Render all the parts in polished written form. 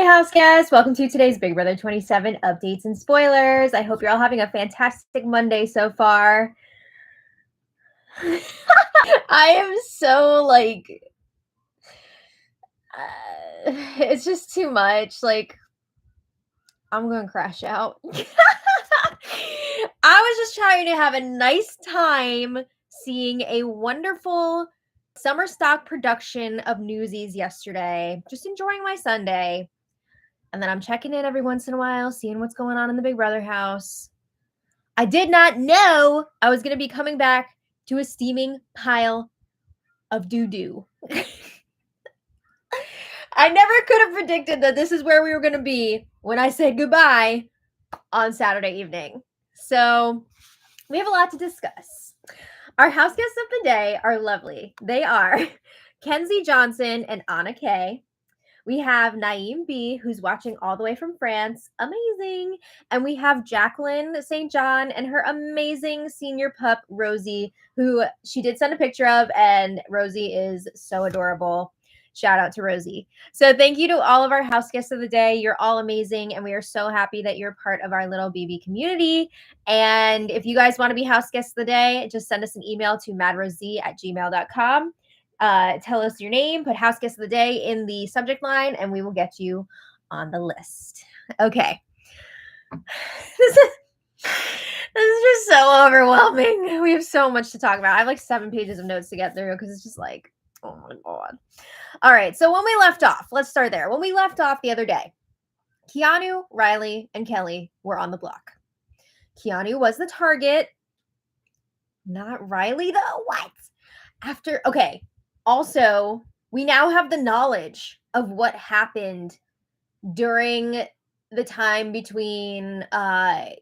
house guests. Welcome to today's Big Brother 27 updates and spoilers. I hope you're all having a fantastic Monday so far. I am so it's just too much. I'm going to crash out. I was just trying to have a nice time seeing a wonderful summer stock production of Newsies yesterday. Just enjoying my Sunday. And then I'm checking in every once in a while, seeing what's going on in the Big Brother house. I did not know I was going to be coming back to a steaming pile of doo-doo. I never could have predicted that this is where we were going to be when I said goodbye on Saturday evening. So we have a lot to discuss. Our house guests of the day are lovely. They are Kenzie Johnson and Anna Kay. We have Naeem B, who's watching all the way from France. Amazing. And we have Jacqueline St. John and her amazing senior pup, Rosie, who she did send a picture of, and Rosie is so adorable. Shout out to Rosie. So thank you to all of our house guests of the day. You're all amazing, and we are so happy that you're part of our little BB community. And if you guys want to be house guests of the day, just send us an email to madrosed@gmail.com. Tell us your name, put house guest of the day in the subject line, and we will get you on the list. Okay. This is just so overwhelming. We have so much to talk about. I have 7 pages of notes to get through because it's just oh my God. All right. So when we left off, let's start there. When we left off the other day, Keanu, Riley, and Kelly were on the block. Keanu was the target. Not Riley, though. What? Okay. Also, we now have the knowledge of what happened during the time between Riley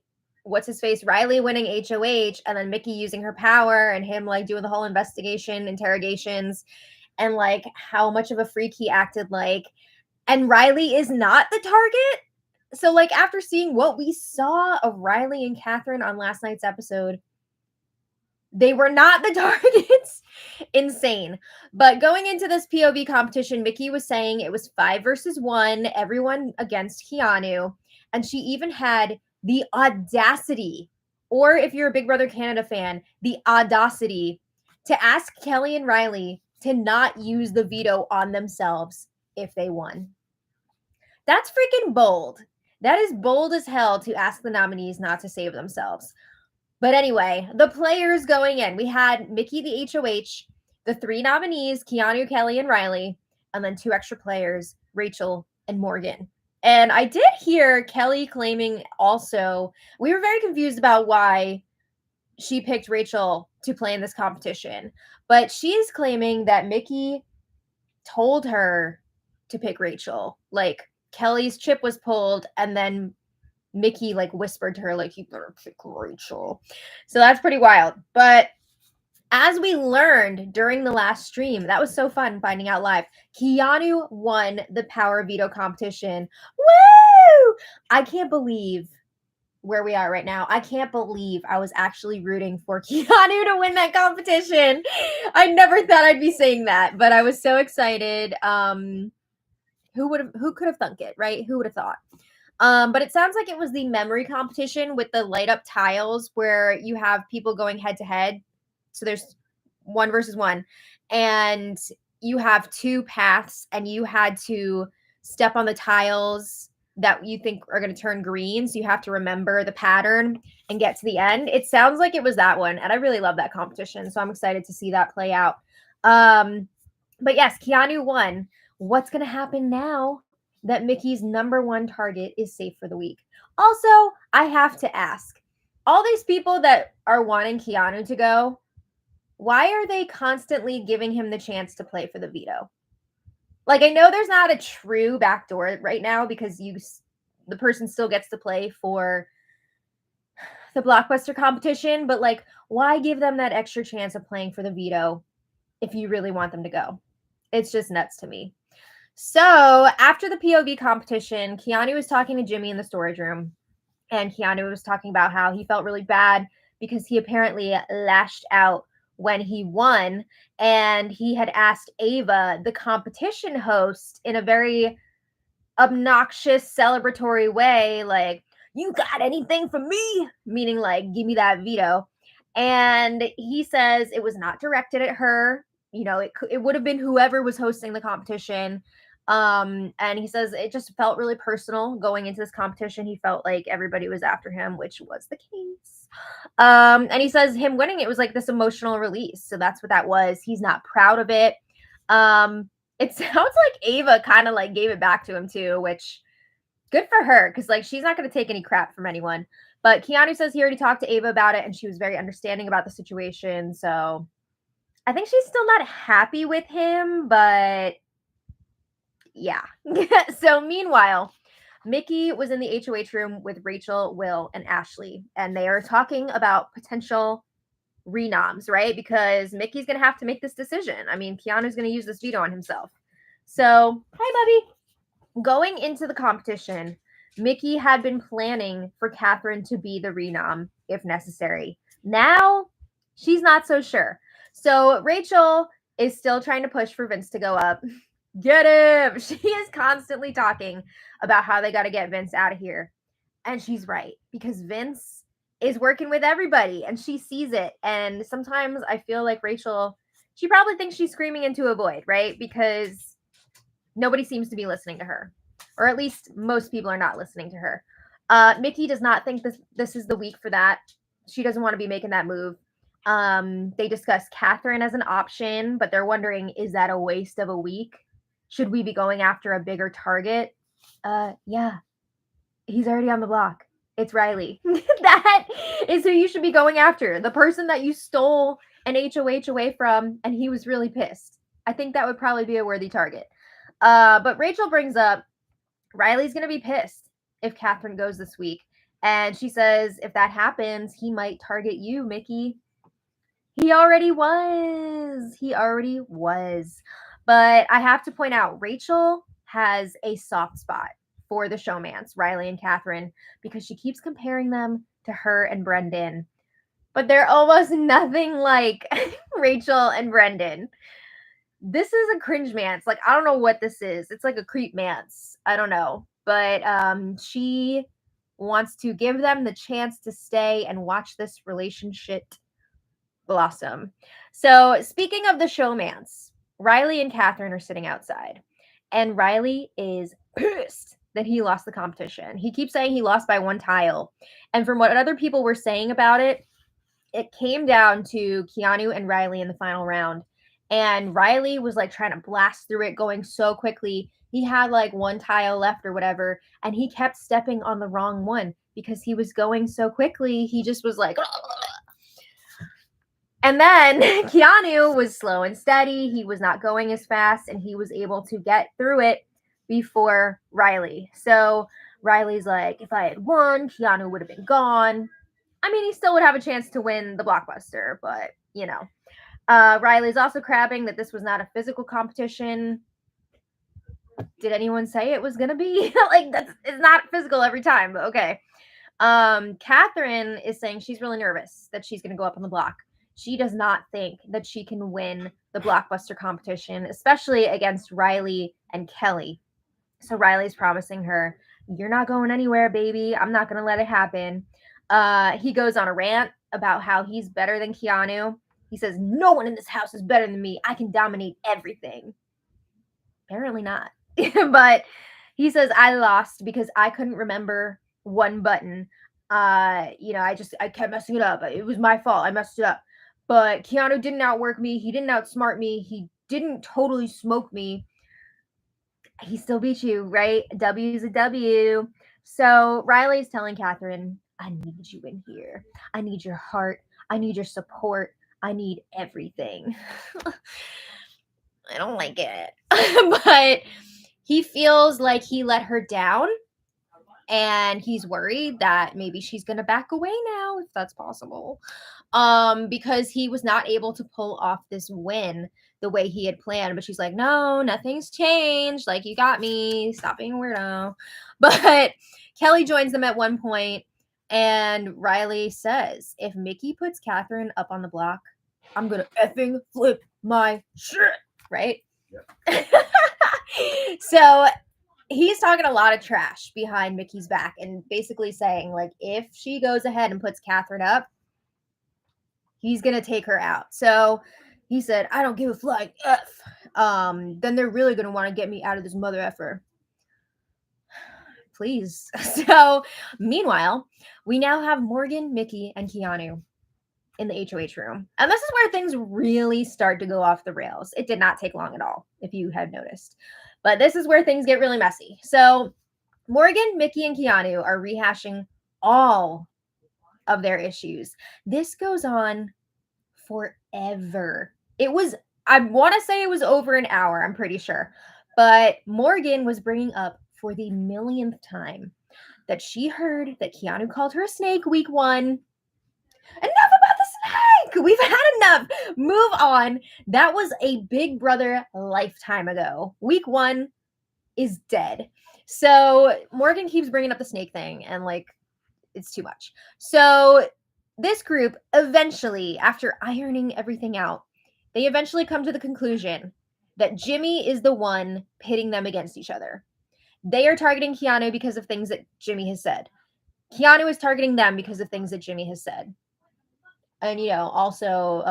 winning HOH and then Mickey using her power and him doing the whole investigation, interrogations, and how much of a freak he acted like. And Riley is not the target. So after seeing what we saw of Riley and Catherine on last night's episode, they were not the targets. Insane. But going into this POV competition, Mickey was saying it was 5 versus 1, everyone against Keanu. And she even had the audacity, or if you're a Big Brother Canada fan, the audacity to ask Kelly and Riley to not use the veto on themselves if they won. That's freaking bold. That is bold as hell to ask the nominees not to save themselves. But anyway, the players going in. We had Mickey, the HOH, the 3 nominees, Keanu, Kelly, and Riley, and then 2 extra players, Rachel and Morgan. And I did hear Kelly claiming also, we were very confused about why she picked Rachel to play in this competition. But she's claiming that Mickey told her to pick Rachel. Kelly's chip was pulled, and then Mickey whispered to her you better pick Rachel. So that's pretty wild. But as we learned during the last stream, that was so fun finding out live, Keanu won the power veto competition. Woo! I can't believe where we are right now. I can't believe I was actually rooting for Keanu to win that competition. I never thought I'd be saying that, but I was so excited. Who could have thunk it, right? Who would have thought? But it sounds like it was the memory competition with the light up tiles where you have people going head to head. So there's 1 versus 1, and you have 2 paths, and you had to step on the tiles that you think are going to turn green. So you have to remember the pattern and get to the end. It sounds like it was that one. And I really love that competition. So I'm excited to see that play out. But yes, Keanu won. What's going to happen now that Mickey's #1 target is safe for the week? Also, I have to ask, all these people that are wanting Keanu to go, why are they constantly giving him the chance to play for the veto? I know there's not a true backdoor right now because the person still gets to play for the Blockbuster competition, but why give them that extra chance of playing for the veto if you really want them to go? It's just nuts to me. So after the POV competition, Keanu was talking to Jimmy in the storage room, and Keanu was talking about how he felt really bad because he apparently lashed out when he won, and he had asked Ava, the competition host, in a very obnoxious celebratory way, like, you got anything for me, meaning like, give me that veto. And he says it was not directed at her. It would have been whoever was hosting the competition. And he says it just felt really personal going into this competition. He felt like everybody was after him, which was the case. And he says him winning it was like this emotional release. So that's what that was. He's not proud of it. It sounds like Ava kind of like gave it back to him too, which good for her, because like she's not going to take any crap from anyone. But Keanu says he already talked to Ava about it and she was very understanding about the situation. So I think she's still not happy with him, but yeah. So meanwhile, Mickey was in the HOH room with Rachel, Will, and Ashley, and they are talking about potential renoms, right? Because Mickey's going to have to make this decision. I mean, Keanu's going to use this veto on himself. So, hi, Bubby. Going into the competition, Mickey had been planning for Catherine to be the renom if necessary. Now, she's not so sure. So, Rachel is still trying to push for Vince to go up. Get him! She is constantly talking about how they got to get Vince out of here. And she's right, because Vince is working with everybody and she sees it. And sometimes I feel like Rachel, she probably thinks she's screaming into a void, right? Because nobody seems to be listening to her, or at least most people are not listening to her. Mickey does not think this is the week for that. She doesn't want to be making that move. They discuss Catherine as an option, but they're wondering, is that a waste of a week? Should we be going after a bigger target? Yeah, he's already on the block. It's Riley. That is who you should be going after. The person that you stole an HOH away from, and he was really pissed. I think that would probably be a worthy target. But Rachel brings up Riley's going to be pissed if Catherine goes this week. And she says, if that happens, he might target you, Mickey. He already was. But I have to point out, Rachel has a soft spot for the showmance, Riley and Catherine, because she keeps comparing them to her and Brendan. But they're almost nothing like Rachel and Brendan. This is a cringe mance. Like, I don't know what this is. It's like a creep mance. I don't know. But she wants to give them the chance to stay and watch this relationship blossom. So, speaking of the showmance, Riley and Catherine are sitting outside. And Riley is pissed that he lost the competition. He keeps saying he lost by one tile. And from what other people were saying about it, it came down to Keanu and Riley in the final round. And Riley was like trying to blast through it, going so quickly. He had like one tile left or whatever, and he kept stepping on the wrong one because he was going so quickly. He just was like, and then Keanu was slow and steady. He was not going as fast, and he was able to get through it before Riley. So Riley's like, if I had won, Keanu would have been gone. I mean, he still would have a chance to win the blockbuster, but you know. Riley's also crabbing that this was not a physical competition. Did anyone say it was gonna be? Like, it's not physical every time, but okay. Catherine is saying she's really nervous that she's gonna go up on the block. She does not think that she can win the blockbuster competition, especially against Riley and Kelly. So Riley's promising her, you're not going anywhere, baby. I'm not gonna let it happen. He goes on a rant about how he's better than Keanu. He says, no one in this house is better than me. I can dominate everything. Apparently not. But he says, I lost because I couldn't remember one button. I kept messing it up. It was my fault. I messed it up. But Keanu didn't outwork me. He didn't outsmart me. He didn't totally smoke me. He still beat you, right? W's a W. So Riley's telling Catherine, I need you in here. I need your heart. I need your support. I need everything. I don't like it. But he feels like he let her down. And he's worried that maybe she's going to back away now, if that's possible. Because he was not able to pull off this win the way he had planned. But she's like, no, nothing's changed. Like, you got me. Stop being a weirdo. But Kelly joins them at one point, and Riley says, if Mickey puts Catherine up on the block, I'm going to effing flip my shit. Right? Yep. So he's talking a lot of trash behind Mickey's back and basically saying, like, if she goes ahead and puts Catherine up, he's gonna take her out. So he said, I don't give a flying F. Then they're really gonna want to get me out of this mother effer. Please. So meanwhile, we now have Morgan, Mickey, and Keanu in the HOH room. And this is where things really start to go off the rails. It did not take long at all, if you had noticed. But this is where things get really messy. So Morgan, Mickey, and Keanu are rehashing all of their issues. This goes on forever. I want to say it was over an hour, I'm pretty sure. But Morgan was bringing up for the millionth time that she heard that Keanu called her a snake week 1. Enough about the snake! We've had enough. Move on. That was a Big Brother lifetime ago. Week 1 is dead. So Morgan keeps bringing up the snake thing, and like, it's too much. So this group eventually, after ironing everything out, they eventually come to the conclusion that Jimmy is the one pitting them against each other. They are targeting Keanu because of things that Jimmy has said. Keanu is targeting them because of things that Jimmy has said. And, also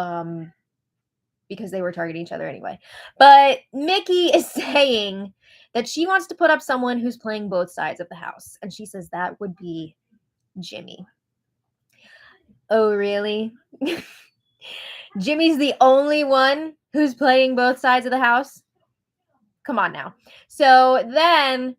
because they were targeting each other anyway. But Mickey is saying that she wants to put up someone who's playing both sides of the house. And she says that would be Jimmy. Oh, really? Jimmy's the only one who's playing both sides of the house? Come on now. So then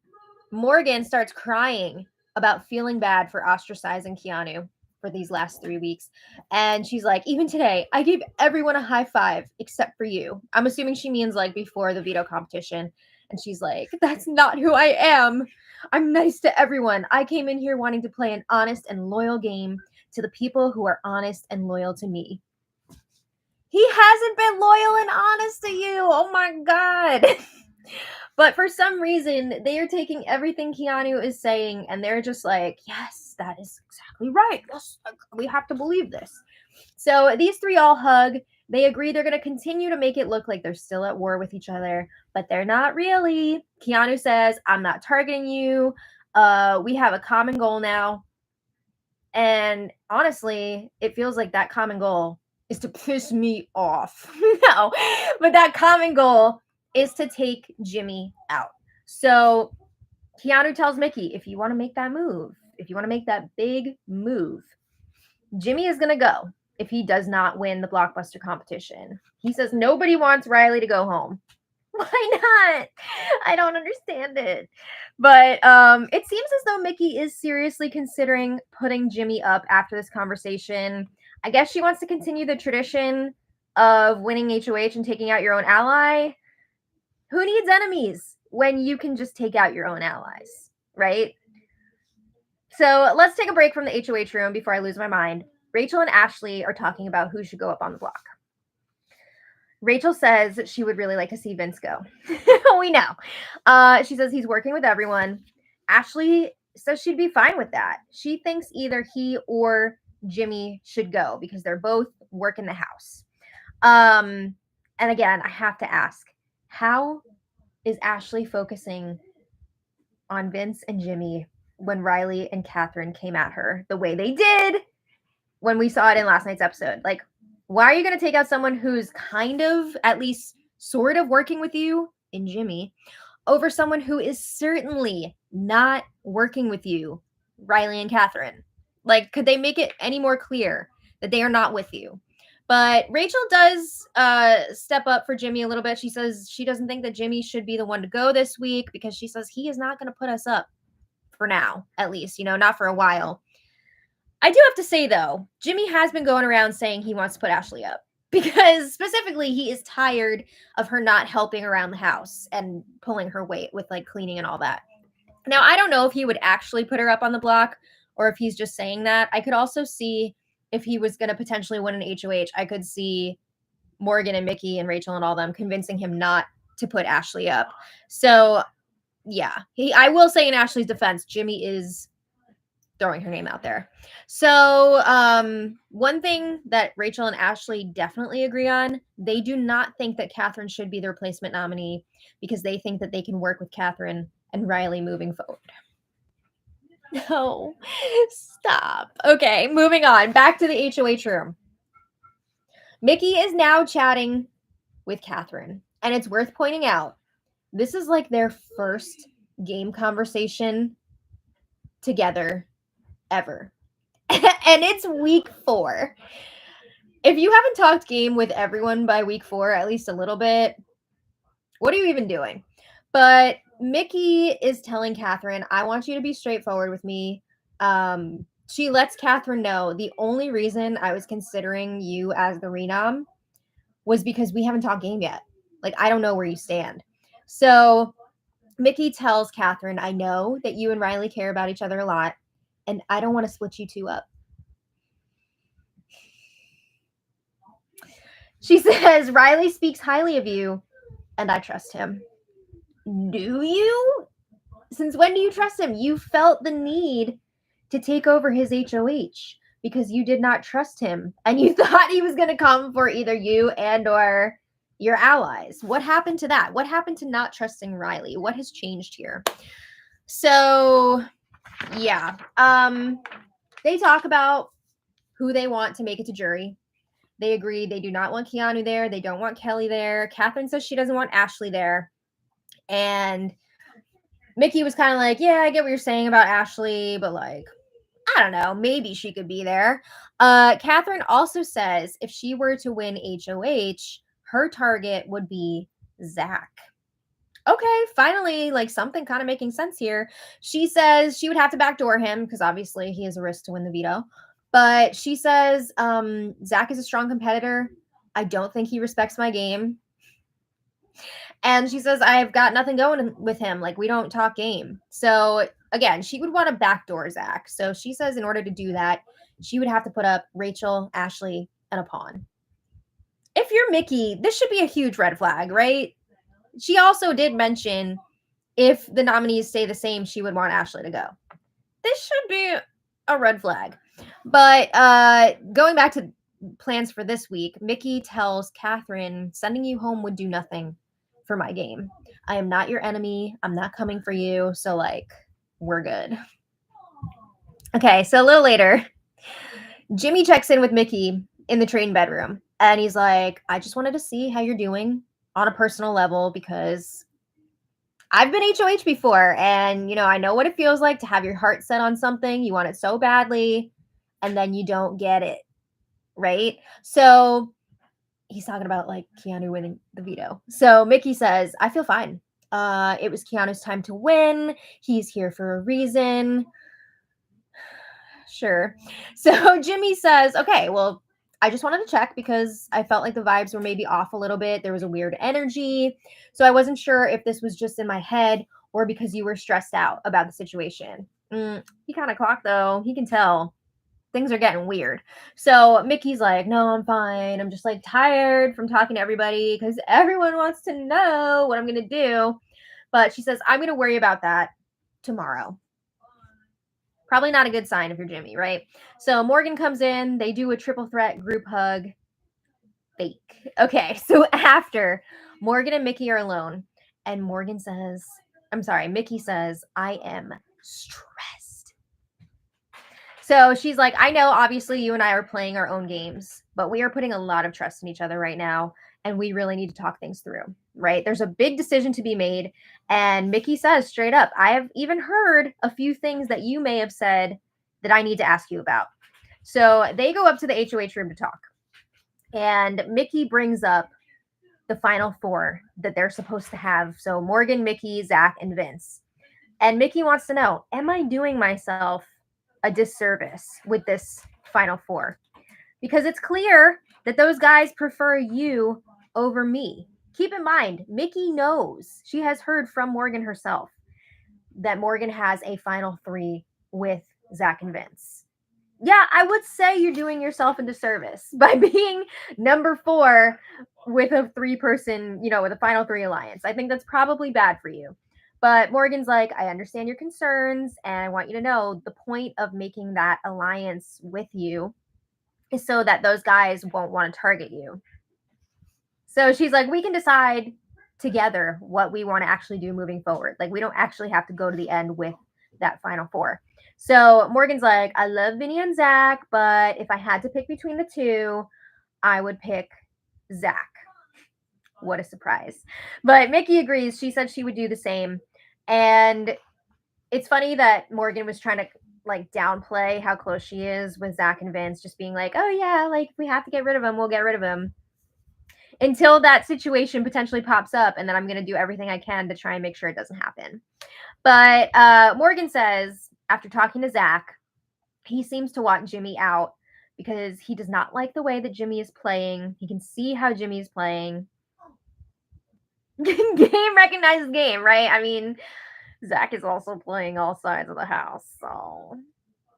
Morgan starts crying about feeling bad for ostracizing Keanu for these last 3 weeks. And she's like, even today, I gave everyone a high five except for you. I'm assuming she means like before the veto competition. And she's like, that's not who I am. I'm nice to everyone. I came in here wanting to play an honest and loyal game to the people who are honest and loyal to me. He hasn't been loyal and honest to you. Oh my God. But for some reason, they are taking everything Keanu is saying and they're just like, yes, that is exactly right. Yes, we have to believe this. So these three all hug. They agree they're going to continue to make it look like they're still at war with each other, but they're not really. Keanu says, I'm not targeting you. We have a common goal now. And honestly, it feels like that common goal is to piss me off. No, but that common goal is to take Jimmy out. So Keanu tells Mickey, if you want to make that move, if you want to make that big move, Jimmy is going to go if he does not win the blockbuster competition. He says nobody wants Riley to go home. Why not? I don't understand it. But it seems as though Mickey is seriously considering putting Jimmy up after this conversation. I guess she wants to continue the tradition of winning HOH and taking out your own ally. Who needs enemies when you can just take out your own allies, right? So let's take a break from the HOH room before I lose my mind. Rachel and Ashley are talking about who should go up on the block. Rachel says she would really like to see Vince go. We know. She says he's working with everyone. Ashley says she'd be fine with that. She thinks either he or Jimmy should go because they're both working the house. And again, I have to ask, how is Ashley focusing on Vince and Jimmy when Riley and Catherine came at her the way they did when we saw it in last night's episode? Like, why are you going to take out someone who's kind of, at least sort of working with you in Jimmy over someone who is certainly not working with you, Riley and Catherine? Like, could they make it any more clear that they are not with you? But Rachel does step up for Jimmy a little bit. She says she doesn't think that Jimmy should be the one to go this week because she says he is not going to put us up for now, at least, not for a while. I do have to say, though, Jimmy has been going around saying he wants to put Ashley up because specifically he is tired of her not helping around the house and pulling her weight with like cleaning and all that. Now, I don't know if he would actually put her up on the block or if he's just saying that. I could also see if he was going to potentially win an HOH, I could see Morgan and Mickey and Rachel and all them convincing him not to put Ashley up. So, yeah, I will say in Ashley's defense, Jimmy is throwing her name out there. So, one thing that Rachel and Ashley definitely agree on, they do not think that Catherine should be the replacement nominee because they think that they can work with Catherine and Riley moving forward. No, stop. Okay, moving on. Back to the HOH room. Mickey is now chatting with Catherine, and it's worth pointing out this is like their first game conversation together ever. And it's week 4. If you haven't talked game with everyone by week 4, at least a little bit, what are you even doing? But Mickey is telling Catherine, I want you to be straightforward with me. She lets Catherine know the only reason I was considering you as the renom was because we haven't talked game yet. Like, I don't know where you stand. So Mickey tells Catherine, I know that you and Riley care about each other a lot, and I don't want to split you two up. She says, Riley speaks highly of you, and I trust him. Do you? Since when do you trust him? You felt the need to take over his HOH because you did not trust him, and you thought he was going to come for either you and or your allies. What happened to that? What happened to not trusting Riley? What has changed here? So, yeah. They talk about who they want to make it to jury. They agree they do not want Keanu there. They don't want Kelly there. Catherine says she doesn't want Ashley there. And Mickey was kind of like, yeah, I get what you're saying about Ashley, but like, I don't know, maybe she could be there. Catherine also says if she were to win HOH, her target would be Zach. Okay, finally, like something kind of making sense here. She says she would have to backdoor him because obviously he has a risk to win the veto. But she says Zach is a strong competitor. I don't think he respects my game. And she says, I've got nothing going with him. Like, we don't talk game. So, again, she would want to backdoor Zach. So she says in order to do that, she would have to put up Rachel, Ashley, and a pawn. If you're Mickey, this should be a huge red flag, right? She also did mention if the nominees stay the same, she would want Ashley to go. This should be a red flag. But going back to plans for this week, Mickey tells Catherine, sending you home would do nothing for my game. I am not your enemy. I'm not coming for you. So, like, we're good. Okay, so a little later, Jimmy checks in with Mickey in the train bedroom. And he's like, I just wanted to see how you're doing on a personal level because I've been HOH before. And, you know, I know what it feels like to have your heart set on something. You want it so badly. And then you don't get it. Right? So he's talking about like Keanu winning the veto. So Mickey says, I feel fine. It was Keanu's time to win. He's here for a reason. Sure. So Jimmy says, okay, well, I just wanted to check because I felt like the vibes were maybe off a little bit. There was a weird energy. So I wasn't sure if this was just in my head or because you were stressed out about the situation. He kind of clocked though. He can tell. Things are getting weird. So Mickey's like, no, I'm fine. I'm just like tired from talking to everybody because everyone wants to know what I'm going to do. But she says, I'm going to worry about that tomorrow. Probably not a good sign if you're Jimmy, right? So Morgan comes in. They do a triple threat group hug. Fake. Okay, so after Morgan and Mickey are alone, and Mickey says, I am stressed. So she's like, I know obviously you and I are playing our own games, but we are putting a lot of trust in each other right now, and we really need to talk things through, right? There's a big decision to be made, and Mickey says straight up, I have even heard a few things that you may have said that I need to ask you about. So they go up to the HOH room to talk, and Mickey brings up the final 4 that they're supposed to have. So Morgan, Mickey, Zach, and Vince. And Mickey wants to know, am I doing myself a disservice with this final 4? Because it's clear that those guys prefer you over me. Keep in mind, Mickey knows, she has heard from Morgan herself that Morgan has a final 3 with Zach and Vince. Yeah, I would say you're doing yourself a disservice by being number 4 with a 3-person, with a final 3 alliance. I think that's probably bad for you. But Morgan's like, I understand your concerns, and I want you to know the point of making that alliance with you is so that those guys won't want to target you. So she's like, we can decide together what we want to actually do moving forward. Like, we don't actually have to go to the end with that final four. So Morgan's like, I love Vinny and Zach, but if I had to pick between the two, I would pick Zach. What a surprise. But Mickey agrees. She said she would do the same. And it's funny that Morgan was trying to like downplay how close she is with Zach and Vince, just being like, oh yeah, like if we have to get rid of him, we'll get rid of him. Until that situation potentially pops up, and then I'm going to do everything I can to try and make sure it doesn't happen. But Morgan says, after talking to Zach, he seems to want Jimmy out because he does not like the way that Jimmy is playing. He can see how Jimmy is playing. Game recognizes game, right? I mean, Zach is also playing all sides of the house, so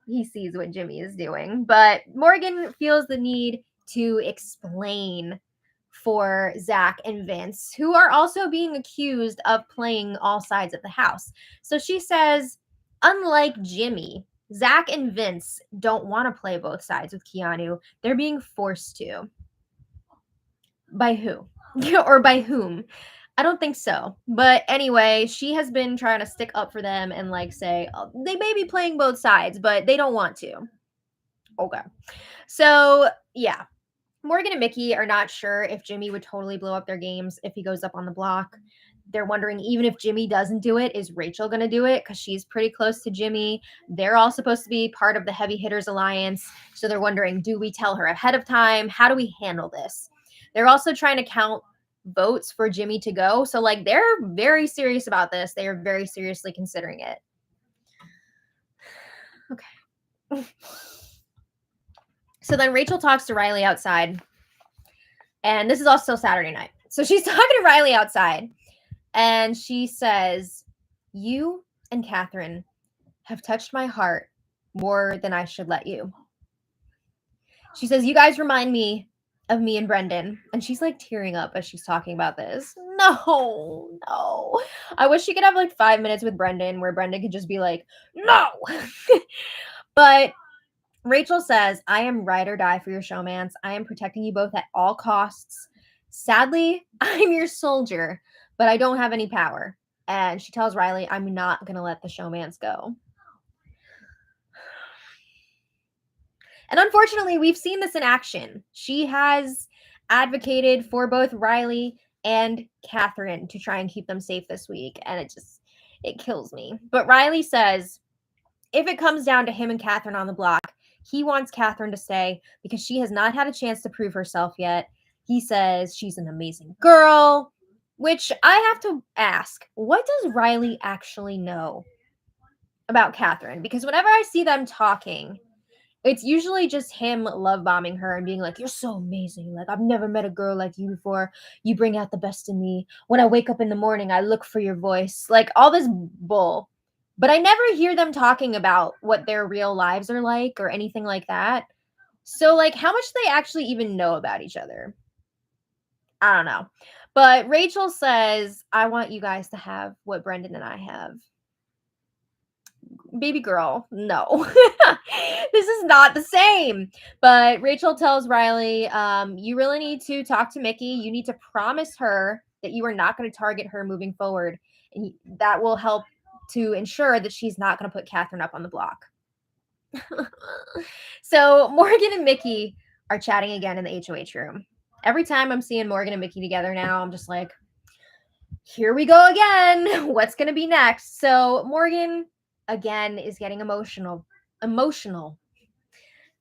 he sees what Jimmy is doing. But Morgan feels the need to explain for Zach and Vince, who are also being accused of playing all sides of the house. So she says, unlike Jimmy, Zach and Vince don't want to play both sides with Keanu. They're being forced to. By who? Or by whom? I don't think so. But anyway, she has been trying to stick up for them and like say, oh, they may be playing both sides, but they don't want to. Okay. So, yeah. Morgan and Mickey are not sure if Jimmy would totally blow up their games if he goes up on the block. They're wondering, even if Jimmy doesn't do it, is Rachel going to do it? Because she's pretty close to Jimmy. They're all supposed to be part of the Heavy Hitters Alliance. So they're wondering, do we tell her ahead of time? How do we handle this? They're also trying to count votes for Jimmy to go. So, like, they're very serious about this. They are very seriously considering it. Okay. So then Rachel talks to Riley outside. And this is also Saturday night. So she's talking to Riley outside. And she says, you and Catherine have touched my heart more than I should let you. She says, you guys remind me of me and Brendan. And she's like tearing up as she's talking about this. No. I wish she could have like 5 minutes with Brendan where Brendan could just be like, no. But Rachel says, I am ride or die for your showmance. I am protecting you both at all costs. Sadly, I'm your soldier, but I don't have any power. And she tells Riley, I'm not going to let the showmance go. And unfortunately, we've seen this in action. She has advocated for both Riley and Catherine to try and keep them safe this week. And it kills me. But Riley says, if it comes down to him and Catherine on the block, he wants Catherine to stay because she has not had a chance to prove herself yet. He says she's an amazing girl, which I have to ask, what does Riley actually know about Catherine? Because whenever I see them talking, it's usually just him love bombing her and being like, you're so amazing. Like, I've never met a girl like you before. You bring out the best in me. When I wake up in the morning, I look for your voice. Like, all this bull. But I never hear them talking about what their real lives are like or anything like that. So, like, how much do they actually even know about each other? I don't know. But Rachel says, I want you guys to have what Brendan and I have. Baby girl, no. This is not the same. But Rachel tells Riley, you really need to talk to Mickey. You need to promise her that you are not going to target her moving forward. And that will help to ensure that she's not going to put Catherine up on the block. So Morgan and Mickey are chatting again in the HOH room. Every time I'm seeing Morgan and Mickey together now, I'm just like, here we go again. What's going to be next? So Morgan, again, is getting emotional,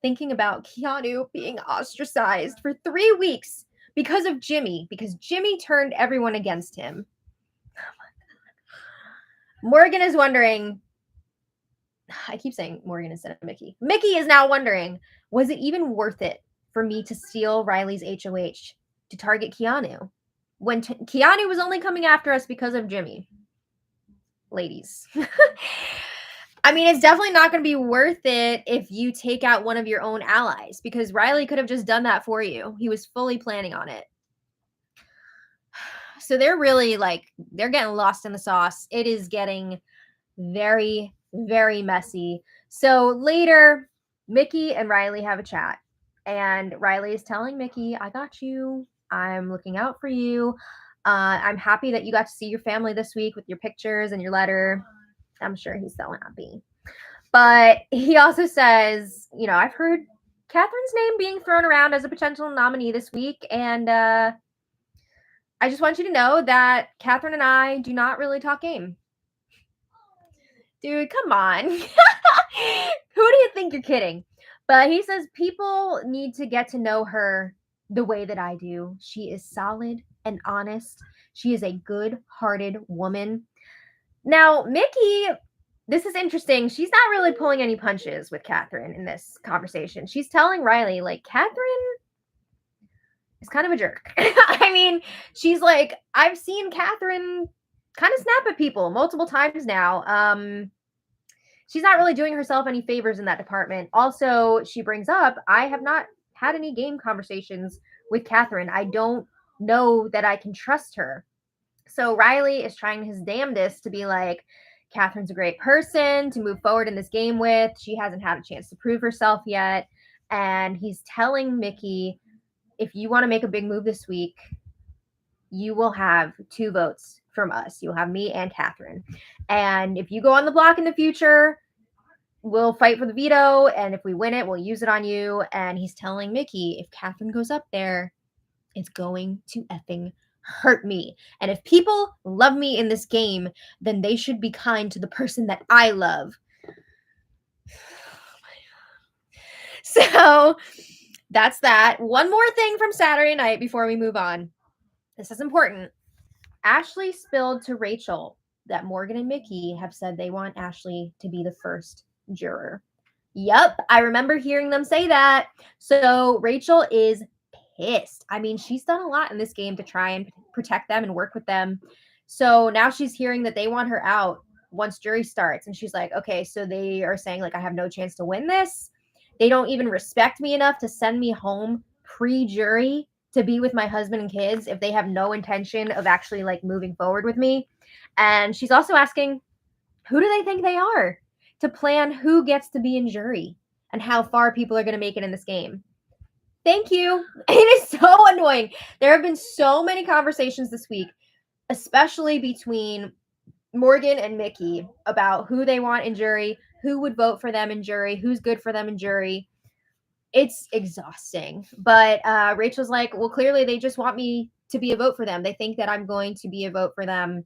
thinking about Keanu being ostracized for 3 weeks because of Jimmy, because Jimmy turned everyone against him. Morgan is wondering, I keep saying Morgan instead of Mickey. Mickey is now wondering, was it even worth it for me to steal Riley's HOH to target Keanu when Keanu was only coming after us because of Jimmy? Ladies. I mean, it's definitely not going to be worth it if you take out one of your own allies, because Riley could have just done that for you. He was fully planning on it. So they're really they're getting lost in the sauce. It is getting very, very messy. So later, Mickey and Riley have a chat, and Riley is telling Mickey, I got you. I'm looking out for you. I'm happy that you got to see your family this week with your pictures and your letter. I'm sure he's so happy. But he also says, I've heard Catherine's name being thrown around as a potential nominee this week, and I just want you to know that Catherine and I do not really talk game. Dude, come on. Who do you think you're kidding? But he says people need to get to know her the way that I do. She is solid and honest. She is a good-hearted woman. Now, Mickey, this is interesting. She's not really pulling any punches with Catherine in this conversation. She's telling Riley, like, Catherine is kind of a jerk. I mean, she's like, I've seen Catherine kind of snap at people multiple times now. She's not really doing herself any favors in that department. Also, she brings up, I have not had any game conversations with Catherine. I don't know that I can trust her. So Riley is trying his damnedest to be like, Catherine's a great person to move forward in this game with. She hasn't had a chance to prove herself yet. And he's telling Mickey, if you want to make a big move this week, you will have 2 votes from us. You'll have me and Catherine. And if you go on the block in the future, we'll fight for the veto. And if we win it, we'll use it on you. And he's telling Mickey, if Catherine goes up there, it's going to effing hurt me. And if people love me in this game, then they should be kind to the person that I love. So that's that. One more thing from Saturday night before we move on. This is important. Ashley spilled to Rachel that Morgan and Mickey have said they want Ashley to be the first juror. Yep, I remember hearing them say that. So Rachel is pissed. I mean, she's done a lot in this game to try and protect them and work with them. So now she's hearing that they want her out once jury starts. And she's like, okay, so they are saying, like, I have no chance to win this. They don't even respect me enough to send me home pre-jury to be with my husband and kids if they have no intention of actually, like, moving forward with me. And she's also asking, who do they think they are to plan who gets to be in jury and how far people are going to make it in this game? Thank you. It is so annoying. There have been so many conversations this week, especially between Morgan and Mickey, about who they want in jury, who would vote for them in jury, who's good for them in jury. It's exhausting. But Rachel's like, well, clearly they just want me to be a vote for them. They think that I'm going to be a vote for them.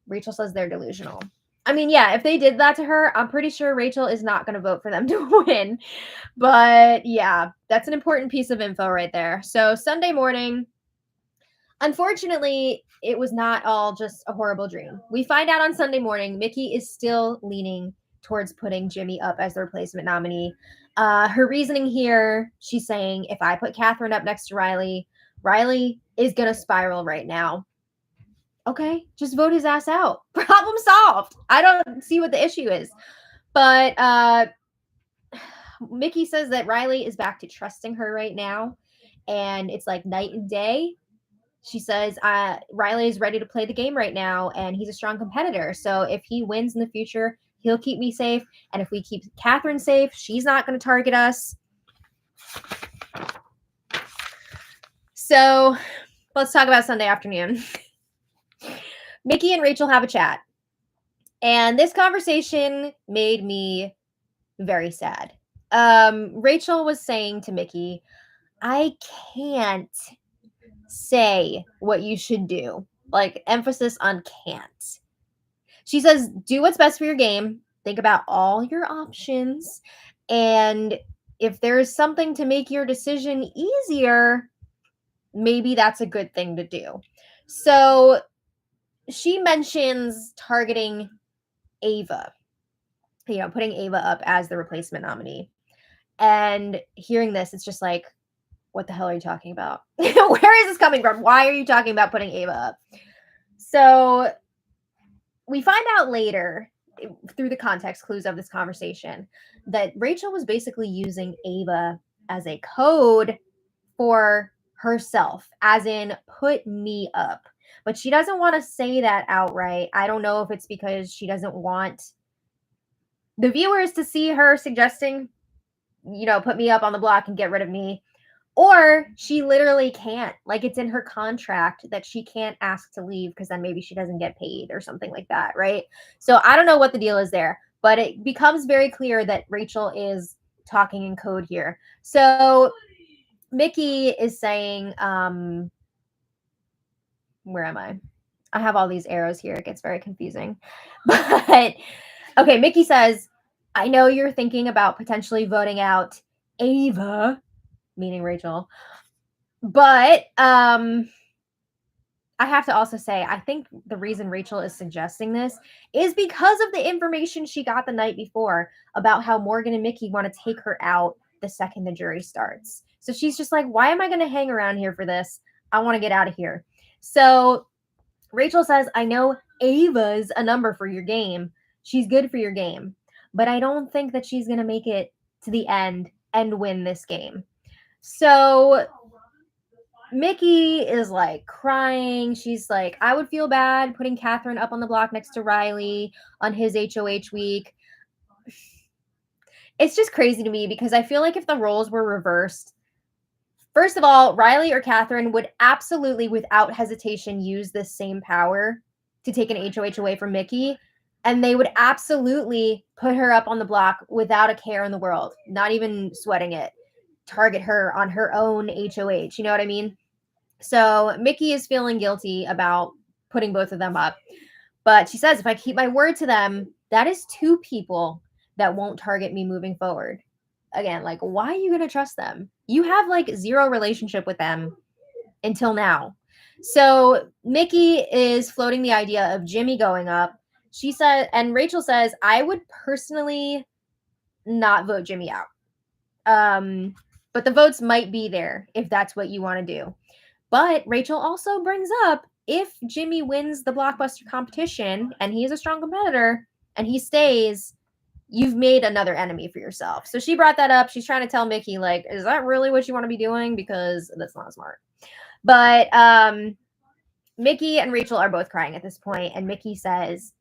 Rachel says they're delusional. I mean, yeah, if they did that to her, I'm pretty sure Rachel is not going to vote for them to win. But yeah, that's an important piece of info right there. So Sunday morning, unfortunately, it was not all just a horrible dream. We find out on Sunday morning, Mickey is still leaning towards putting Jimmy up as the replacement nominee. Her reasoning here, she's saying, if I put Catherine up next to Riley, Riley is going to spiral right now. Okay, just vote his ass out. Problem solved. I don't see what the issue is. But Mickey says that Riley is back to trusting her right now. And it's like night and day. She says Riley is ready to play the game right now. And he's a strong competitor. So if he wins in the future, he'll keep me safe. And if we keep Catherine safe, she's not going to target us. So let's talk about Sunday afternoon. Mickey and Rachel have a chat. And this conversation made me very sad. Rachel was saying to Mickey, I can't say what you should do. Like, emphasis on can't. She says, do what's best for your game. Think about all your options. And if there's something to make your decision easier, maybe that's a good thing to do. So she mentions targeting Ava, putting Ava up as the replacement nominee. And hearing this, it's just like, what the hell are you talking about? Where is this coming from? Why are you talking about putting Ava up? So we find out later, through the context clues of this conversation, that Rachel was basically using Ava as a code for herself, as in, put me up. But she doesn't want to say that outright. I don't know if it's because she doesn't want the viewers to see her suggesting, put me up on the block and get rid of me. Or she literally can't. Like, it's in her contract that she can't ask to leave because then maybe she doesn't get paid or something like that, right? So I don't know what the deal is there, but it becomes very clear that Rachel is talking in code here. So Mickey is saying, where am I? I have all these arrows here. It gets very confusing. But okay, Mickey says, I know you're thinking about potentially voting out Ava, meaning Rachel, but I have to also say, I think the reason Rachel is suggesting this is because of the information she got the night before about how Morgan and Mickey want to take her out the second the jury starts. So she's just like, why am I going to hang around here for this? I want to get out of here. So Rachel says, I know Ava's a number for your game. She's good for your game. But I don't think that she's going to make it to the end and win this game. So Mickey is like crying. She's like, I would feel bad putting Catherine up on the block next to Riley on his HOH week. It's just crazy to me because I feel like if the roles were reversed, first of all, Riley or Catherine would absolutely, without hesitation, use this same power to take an HOH away from Mickey. And they would absolutely put her up on the block without a care in the world, not even sweating it. Target her on her own HOH. You know what I mean? So Mickey is feeling guilty about putting both of them up. But she says, if I keep my word to them, that is two people that won't target me moving forward. Again, like, why are you going to trust them? You have like zero relationship with them until now. So Mickey is floating the idea of Jimmy going up. She said, and Rachel says, I would personally not vote Jimmy out. But the votes might be there if that's what you want to do. But Rachel also brings up, if Jimmy wins the blockbuster competition and he is a strong competitor and he stays, you've made another enemy for yourself. So she brought that up. She's trying to tell Mickey, like, is that really what you want to be doing? Because that's not smart. But Mickey and Rachel are both crying at this point, and Mickey says,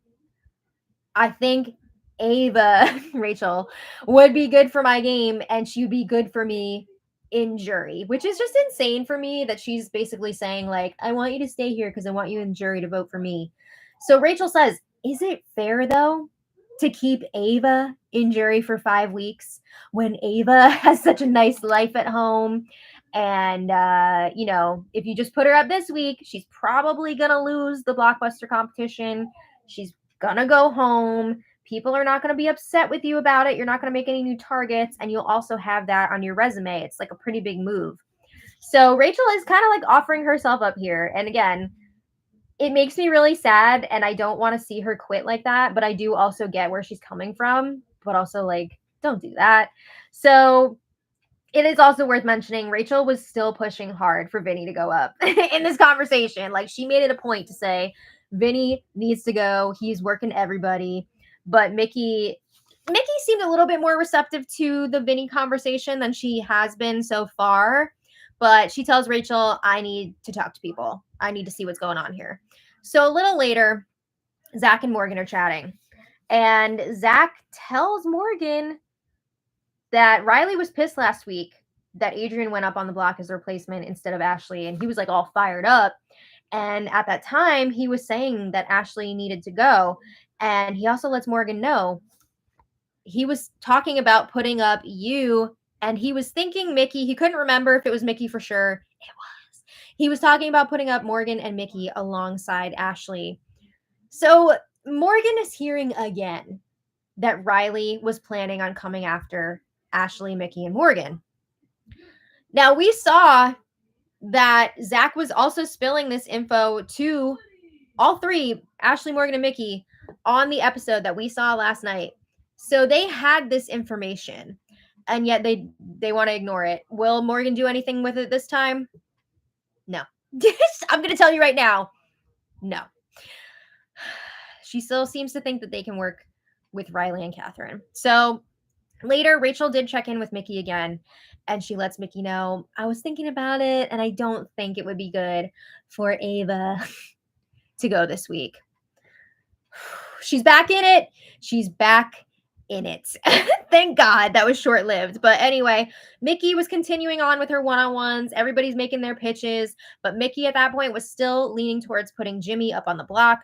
I think Ava, Rachel, would be good for my game and she'd be good for me in jury, which is just insane for me that she's basically saying, like, I want you to stay here because I want you in jury to vote for me. So Rachel says, is it fair though to keep Ava in jury for 5 weeks when Ava has such a nice life at home? And, you know, if you just put her up this week, she's probably going to lose the blockbuster competition. She's going to go home. People are not going to be upset with you about it. You're not going to make any new targets. And you'll also have that on your resume. It's like a pretty big move. So Rachel is kind of like offering herself up here. And again, it makes me really sad. And I don't want to see her quit like that. But I do also get where she's coming from. But also, like, don't do that. So it is also worth mentioning Rachel was still pushing hard for Vinny to go up in this conversation. Like, she made it a point to say, Vinny needs to go. He's working everybody. But Mickey seemed a little bit more receptive to the Vinny conversation than she has been so far. But she tells Rachel, I need to talk to people. I need to see what's going on here. So a little later, Zach and Morgan are chatting. And Zach tells Morgan that Riley was pissed last week that Adrian went up on the block as a replacement instead of Ashley. And he was like all fired up. And at that time, he was saying that Ashley needed to go. And he also lets Morgan know he was talking about putting up you. And he was thinking Mickey. He couldn't remember if it was Mickey for sure. It was. He was talking about putting up Morgan and Mickey alongside Ashley. So Morgan is hearing again that Riley was planning on coming after Ashley, Mickey, and Morgan. Now, we saw that Zach was also spilling this info to all three, Ashley, Morgan, and Mickey, on the episode that we saw last night. So they had this information, and yet they want to ignore it. Will Morgan do anything with it this time? No. I'm going to tell you right now, no. She still seems to think that they can work with Riley and Catherine. So later, Rachel did check in with Mickey again, and she lets Mickey know, I was thinking about it, and I don't think it would be good for Ava to go this week. She's back in it. She's back in it. Thank God that was short lived. But anyway, Mickey was continuing on with her one on ones. Everybody's making their pitches. But Mickey at that point was still leaning towards putting Jimmy up on the block.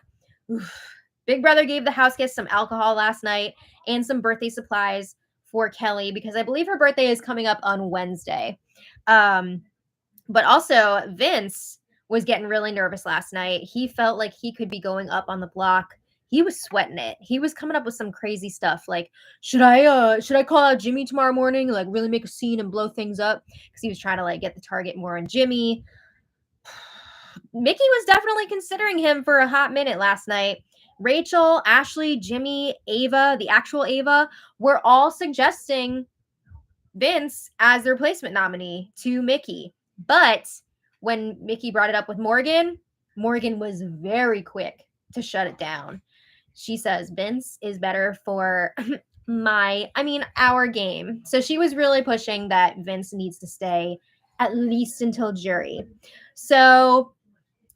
Oof. Big Brother gave the house guests some alcohol last night and some birthday supplies for Kelly because I believe her birthday is coming up on Wednesday. But also, Vince was getting really nervous last night. He felt like he could be going up on the block. He was sweating it. He was coming up with some crazy stuff like, should I call out Jimmy tomorrow morning, like really make a scene and blow things up? Because he was trying to like get the target more on Jimmy. Mickey was definitely considering him for a hot minute last night. Rachel, Ashley, Jimmy, Ava, the actual Ava, were all suggesting Vince as the replacement nominee to Mickey. But when Mickey brought it up with Morgan, Morgan was very quick to shut it down. She says, Vince is better for our game. So she was really pushing that Vince needs to stay at least until jury. So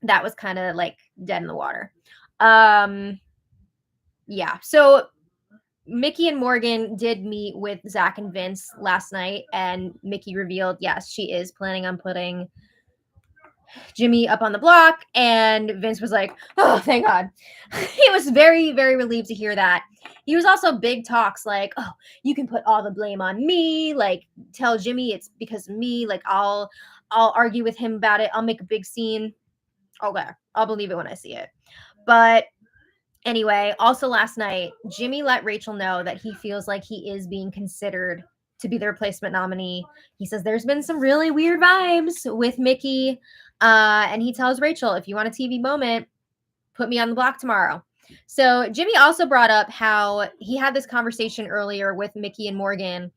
that was kind of like dead in the water. Yeah. So Mickey and Morgan did meet with Zach and Vince last night, and Mickey revealed, yes, she is planning on putting Jimmy up on the block. And Vince was like, oh, thank God. He was very, very relieved to hear that. He was also big talks like, oh, you can put all the blame on me. Like, tell Jimmy it's because of me. Like, I'll argue with him about it. I'll make a big scene. Okay, I'll believe it when I see it. But anyway, also last night, Jimmy let Rachel know that he feels like he is being considered to be the replacement nominee. He says there's been some really weird vibes with Mickey. And he tells Rachel, if you want a TV moment, put me on the block tomorrow. So Jimmy also brought up how he had this conversation earlier with Mickey and Morgan,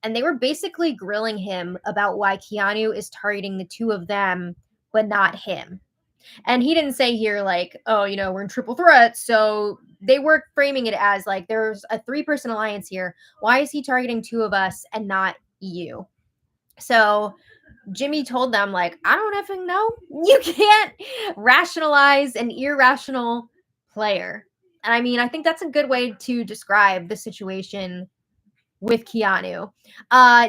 and they were basically grilling him about why Keanu is targeting the two of them, but not him. And he didn't say here, like, oh, we're in triple threat. So they were framing it as like, there's a 3-person alliance here. Why is he targeting two of us and not you? So Jimmy told them, like, I don't effing know. You can't rationalize an irrational player. And I mean, I think that's a good way to describe the situation with Keanu.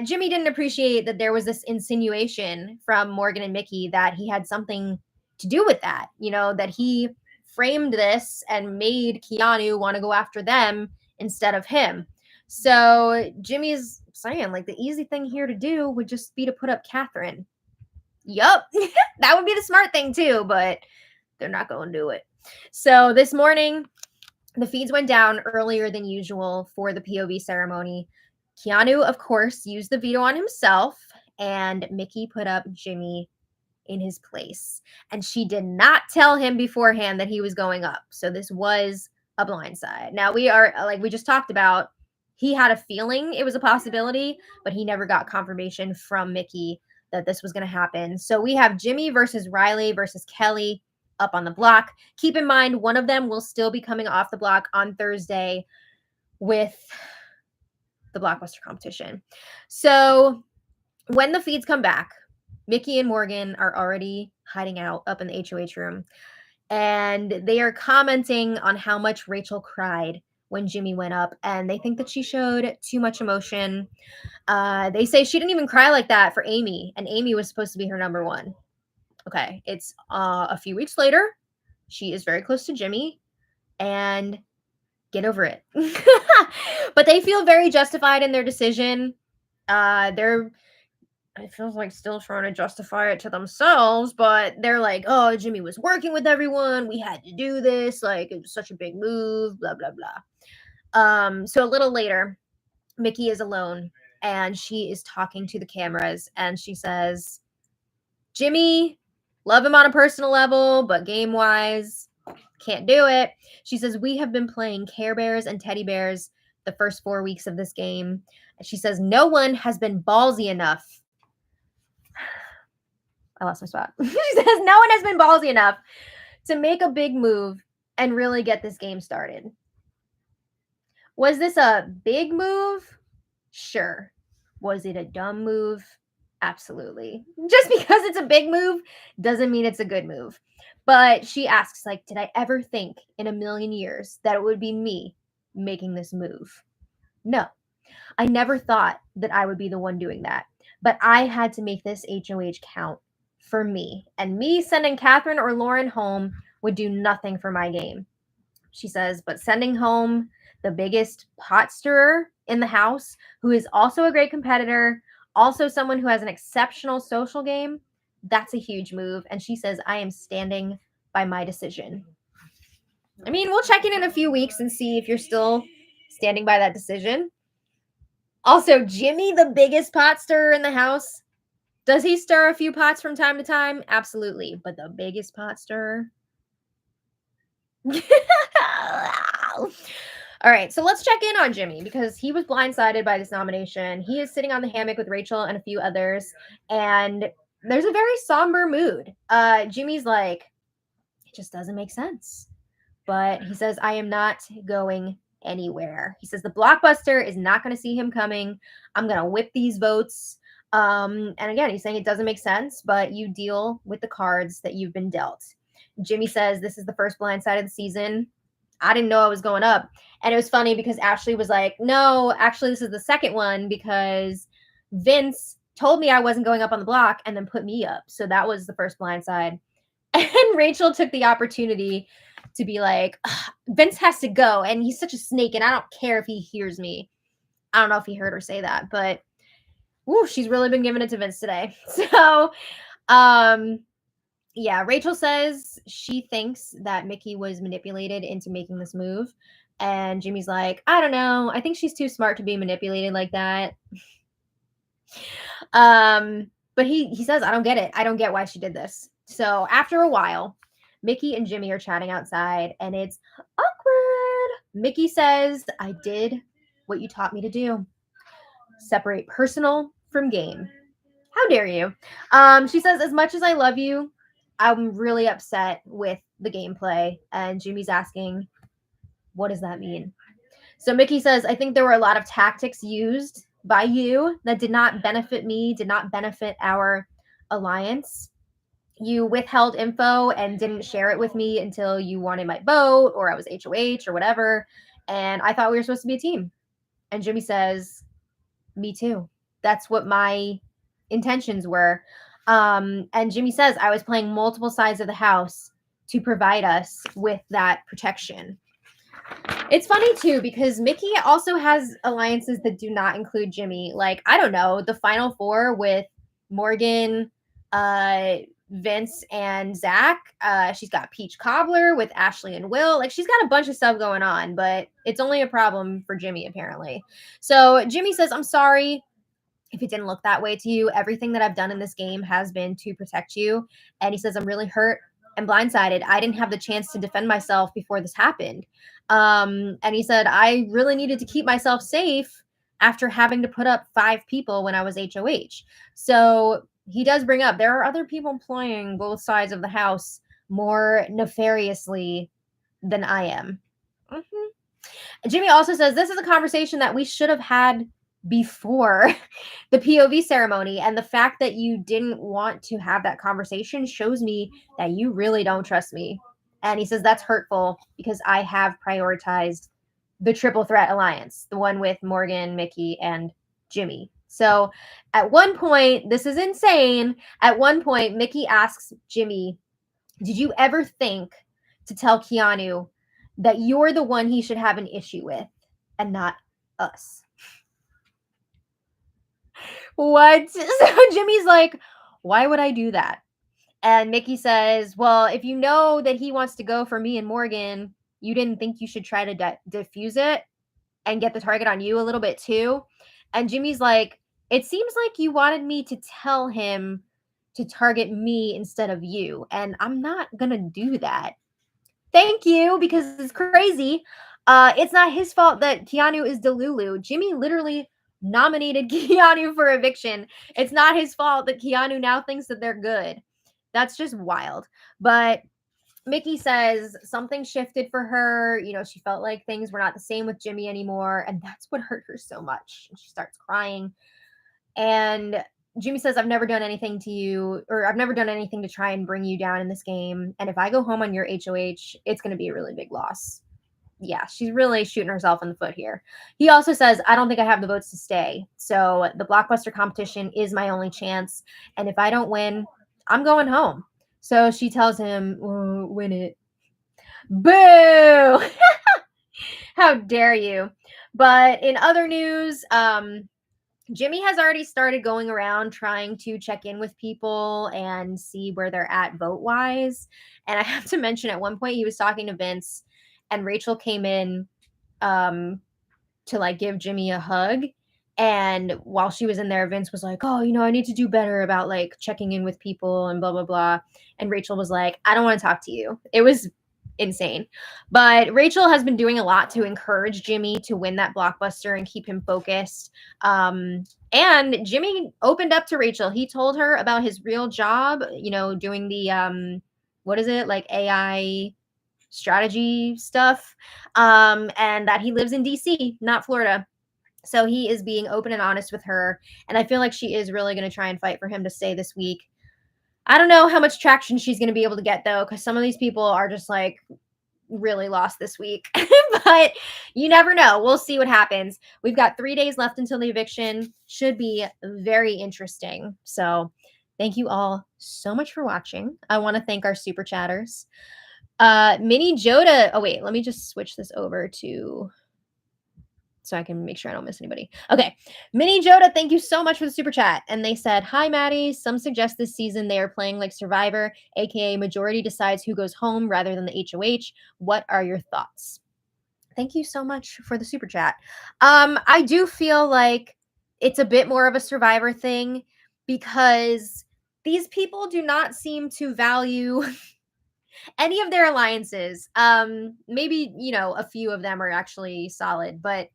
Jimmy didn't appreciate that there was this insinuation from Morgan and Mickey that he had something to do with that, that he framed this and made Keanu want to go after them instead of him. So Jimmy's saying, like, the easy thing here to do would just be to put up Catherine. Yup, that would be the smart thing too, but they're not going to do it. So this morning, the feeds went down earlier than usual for the POV ceremony. Keanu, of course, used the veto on himself, and Mickey put up Jimmy in his place. And she did not tell him beforehand that he was going up. So this was a blindside. Now we are, like we just talked about, he had a feeling it was a possibility, but he never got confirmation from Mickey that this was going to happen. So we have Jimmy versus Riley versus Kelly up on the block. Keep in mind, one of them will still be coming off the block on Thursday with the Blockbuster competition. So when the feeds come back, Mickey and Morgan are already hiding out up in the HOH room, and they are commenting on how much Rachel cried when Jimmy went up, and they think that she showed too much emotion. They say she didn't even cry like that for Amy, and Amy was supposed to be her number one. Okay, it's a few weeks later. She is very close to Jimmy, and get over it. But they feel very justified in their decision. It feels like still trying to justify it to themselves, but they're like, oh, Jimmy was working with everyone. We had to do this. Like, it was such a big move, blah, blah, blah. So a little later, Mickey is alone, and she is talking to the cameras, and she says, Jimmy, love him on a personal level, but game-wise, can't do it. She says, we have been playing Care Bears and Teddy Bears the first 4 weeks of this game. And she says, no one has been ballsy enough. I lost my spot. She says, no one has been ballsy enough to make a big move and really get this game started. Was this a big move? Sure. Was it a dumb move? Absolutely. Just because it's a big move doesn't mean it's a good move. But she asks, like, did I ever think in a million years that it would be me making this move? No, I never thought that I would be the one doing that, but I had to make this HOH count for me, and me sending Catherine or Lauren home would do nothing for my game. She says, but sending home the biggest pot stirrer in the house, who is also a great competitor, also someone who has an exceptional social game, that's a huge move. And she says, I am standing by my decision. I mean, we'll check in a few weeks and see if you're still standing by that decision. Also, Jimmy, the biggest pot stirrer in the house. Does he stir a few pots from time to time? Absolutely. But the biggest pot stirrer? All right, so let's check in on Jimmy because he was blindsided by this nomination. He is sitting on the hammock with Rachel and a few others, and there's a very somber mood. Jimmy's like, it just doesn't make sense. But he says, I am not going anywhere. He says the blockbuster is not going to see him coming. I'm going to whip these votes. And again, he's saying it doesn't make sense, but you deal with the cards that you've been dealt. Jimmy says this is the first blindside of the season. I didn't know I was going up. And it was funny because Ashley was like, no, actually, this is the second one because Vince told me I wasn't going up on the block and then put me up. So that was the first blindside. And Rachel took the opportunity to be like, Vince has to go. And he's such a snake. And I don't care if he hears me. I don't know if he heard her say that, but woo, she's really been giving it to Vince today. So, yeah, Rachel says she thinks that Mickey was manipulated into making this move. And Jimmy's like, I don't know. I think she's too smart to be manipulated like that. But he says, I don't get it. I don't get why she did this. So after a while, Mickey and Jimmy are chatting outside and it's awkward. Mickey says, I did what you taught me to do. Separate personal from game. How dare you? She says, as much as I love you, I'm really upset with the gameplay. And Jimmy's asking, what does that mean? So Mickey says, I think there were a lot of tactics used by you that did not benefit me, did not benefit our alliance. You withheld info and didn't share it with me until you wanted my vote or I was HOH or whatever. And I thought we were supposed to be a team. And Jimmy says, me too. That's what my intentions were. And Jimmy says, I was playing multiple sides of the house to provide us with that protection. It's funny too, because Mickey also has alliances that do not include Jimmy. Like, I don't know, the final four with Morgan, Vince, and Zach. She's got Peach Cobbler with Ashley and Will. Like, she's got a bunch of stuff going on, but it's only a problem for Jimmy, apparently. So Jimmy says, I'm sorry if it didn't look that way to you. Everything that I've done in this game has been to protect you. And he says, I'm really hurt and blindsided. I didn't have the chance to defend myself before this happened. And he said, I really needed to keep myself safe after having to put up 5 people when I was HOH. So he does bring up there are other people playing both sides of the house more nefariously than I am. Mm-hmm. Jimmy also says this is a conversation that we should have had before the POV ceremony, and the fact that you didn't want to have that conversation shows me that you really don't trust me. And he says that's hurtful because I have prioritized the triple threat alliance, the one with Morgan, Mickey, and Jimmy. So at one point, this is insane. At one point, Mickey asks Jimmy, did you ever think to tell Keanu that you're the one he should have an issue with and not us? What? So Jimmy's like, why would I do that? And Mickey says, well, if you know that he wants to go for me and Morgan, you didn't think you should try to diffuse it and get the target on you a little bit too? And Jimmy's like, it seems like you wanted me to tell him to target me instead of you. And I'm not going to do that. Thank you, because it's crazy. It's not his fault that Keanu is Delulu. Jimmy literally nominated Keanu for eviction. It's not his fault that Keanu now thinks that they're good. That's just wild. But Mickey says something shifted for her. You know, she felt like things were not the same with Jimmy anymore. And that's what hurt her so much. And she starts crying. And Jimmy says, I've never done anything to you, or I've never done anything to try and bring you down in this game. And if I go home on your HOH, it's going to be a really big loss. yeah, she's really shooting herself in the foot here. He also says, I don't think I have the votes to stay. So the blockbuster competition is my only chance. And if I don't win, I'm going home. So she tells him, win it. Boo! How dare you? But in other news, Jimmy has already started going around trying to check in with people and see where they're at vote wise. And I have to mention at one point he was talking to Vince and Rachel came in to like give Jimmy a hug. And while she was in there, Vince was like, oh, I need to do better about like checking in with people and blah, blah, blah. And Rachel was like, I don't want to talk to you. It was insane. But Rachel has been doing a lot to encourage Jimmy to win that blockbuster and keep him focused. And Jimmy opened up to Rachel. He told her about his real job, doing the what is it, like AI strategy stuff, and that he lives in DC, not Florida. So he is being open and honest with her, and I feel like she is really going to try and fight for him to stay this week. I don't know how much traction she's going to be able to get though, because some of these people are just like really lost this week. But you never know. We'll see what happens. We've got 3 days left until the eviction. Should be very interesting. So thank you all so much for watching. I want to thank our super chatters. Mini Joda. Oh, wait, let me just switch this over to so I can make sure I don't miss anybody. Okay. Mini Joda, thank you so much for the super chat. And they said, hi, Maddie. Some suggest this season they are playing like Survivor, aka majority decides who goes home rather than the HOH. What are your thoughts? Thank you so much for the super chat. I do feel like it's a bit more of a Survivor thing because these people do not seem to value any of their alliances. Maybe, a few of them are actually solid, but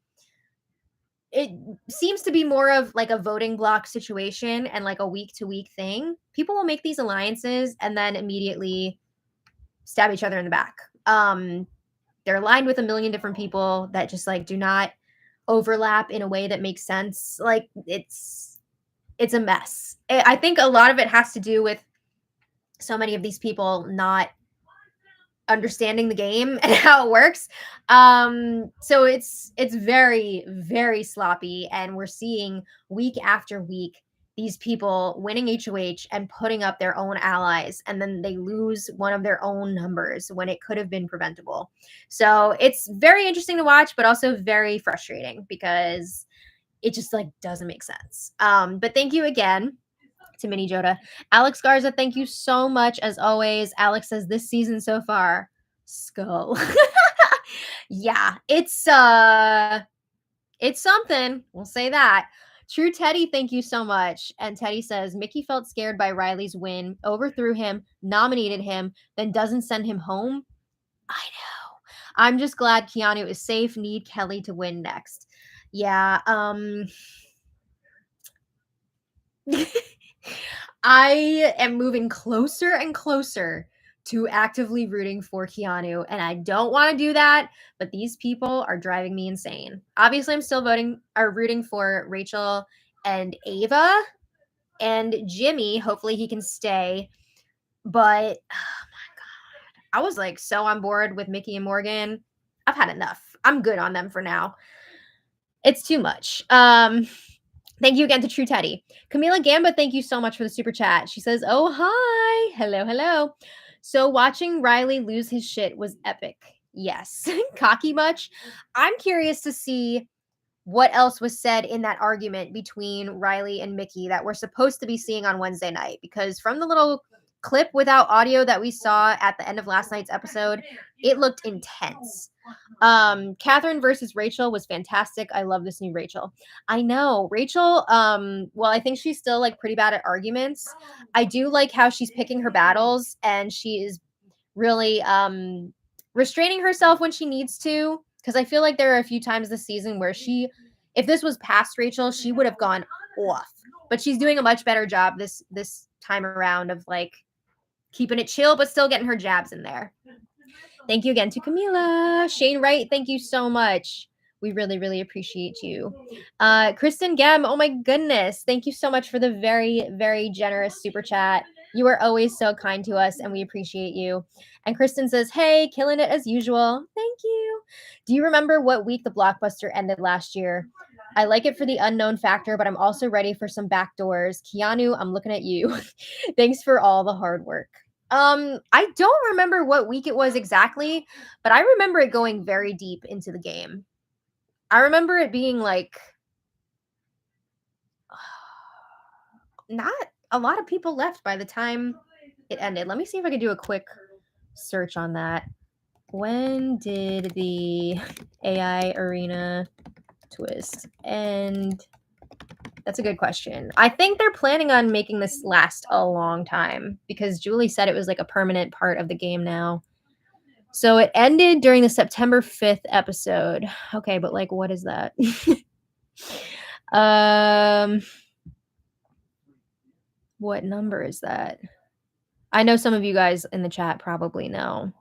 it seems to be more of like a voting block situation and like a week to week thing. People will make these alliances and then immediately stab each other in the back. They're aligned with a million different people that just like do not overlap in a way that makes sense. Like it's a mess. I think a lot of it has to do with so many of these people not understanding the game and how it works. So it's very, very sloppy, and we're seeing week after week these people winning HOH and putting up their own allies, and then they lose one of their own numbers when it could have been preventable. So it's very interesting to watch, but also very frustrating because it just like doesn't make sense. But thank you again to Mini Joda. Alex Garza, thank you so much as always. Alex says this season so far, skull. Yeah, it's something. We'll say that. True Teddy, thank you so much. And Teddy says Mickey felt scared by Riley's win, overthrew him, nominated him, then doesn't send him home. I know. I'm just glad Keanu is safe. Need Kelly to win next. Yeah. I am moving closer and closer to actively rooting for Keanu, and I don't want to do that, but these people are driving me insane. Obviously, I'm still rooting for Rachel and Ava and Jimmy. Hopefully he can stay. But oh my god. I was like so on board with Mickey and Morgan. I've had enough. I'm good on them for now. It's too much. Thank you again to True Teddy. Camila Gamba, thank you so much for the super chat. She says, oh, hi. Hello, hello. So watching Riley lose his shit was epic. Yes. Cocky much? I'm curious to see what else was said in that argument between Riley and Mickey that we're supposed to be seeing on Wednesday night. Because from the little clip without audio that we saw at the end of last night's episode, it looked intense. Catherine versus Rachel was fantastic. I love this new Rachel. I know Rachel. Well, I think she's still like pretty bad at arguments. I do like how she's picking her battles and she is really restraining herself when she needs to. Because I feel like there are a few times this season where if this was past Rachel, she would have gone off. But she's doing a much better job this time around of like keeping it chill, but still getting her jabs in there. Thank you again to Camila. Shane Wright, thank you so much. We really, really appreciate you. Kristen Gem, oh my goodness. Thank you so much for the very, very generous super chat. You are always so kind to us, and we appreciate you. And Kristen says, hey, killing it as usual. Thank you. Do you remember what week the blockbuster ended last year? I like it for the unknown factor, but I'm also ready for some backdoors. Keanu, I'm looking at you. Thanks for all the hard work. I don't remember what week it was exactly, but I remember it going very deep into the game. I remember it being like not a lot of people left by the time it ended. Let me see if I can do a quick search on that. When did the AI arena twist end? That's a good question. I think they're planning on making this last a long time because Julie said it was like a permanent part of the game now. So it ended during the September 5th episode. Okay, but like what is that? What number is that? I know some of you guys in the chat probably know.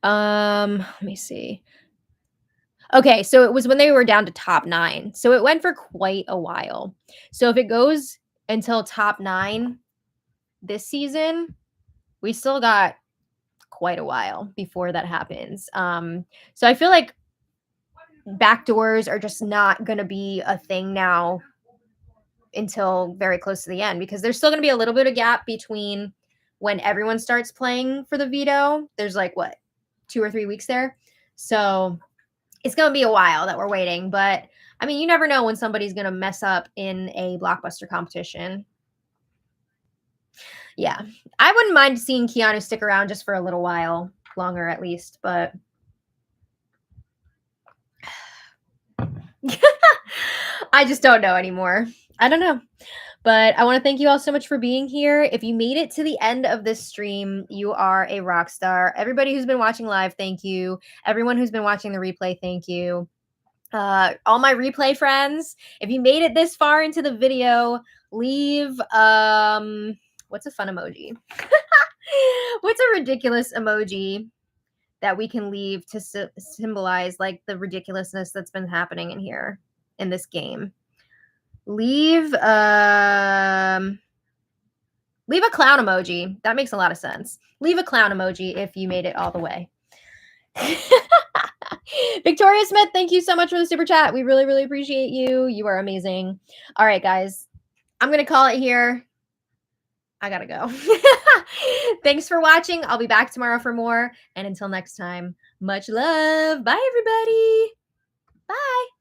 Let me see. Okay, so it was when they were down to top 9. So it went for quite a while. So if it goes until top 9 this season, we still got quite a while before that happens. So I feel like backdoors are just not going to be a thing now until very close to the end because there's still going to be a little bit of gap between when everyone starts playing for the veto. There's like what, 2 or 3 weeks there. So it's going to be a while that we're waiting, but I mean, you never know when somebody's going to mess up in a blockbuster competition. Yeah, I wouldn't mind seeing Keanu stick around just for a little while longer at least, but I just don't know anymore. I don't know. But I want to thank you all so much for being here. If you made it to the end of this stream, you are a rock star. Everybody who's been watching live, thank you. Everyone who's been watching the replay, thank you. All my replay friends, if you made it this far into the video, leave what's a fun emoji? What's a ridiculous emoji that we can leave to symbolize like the ridiculousness that's been happening in here in this game? Leave a clown emoji. That makes a lot of sense. Leave a clown emoji if you made it all the way. Victoria Smith, thank you so much for the super chat. We really, really appreciate you. You are amazing. All right, guys. I'm going to call it here. I got to go. Thanks for watching. I'll be back tomorrow for more. And until next time, much love. Bye, everybody. Bye.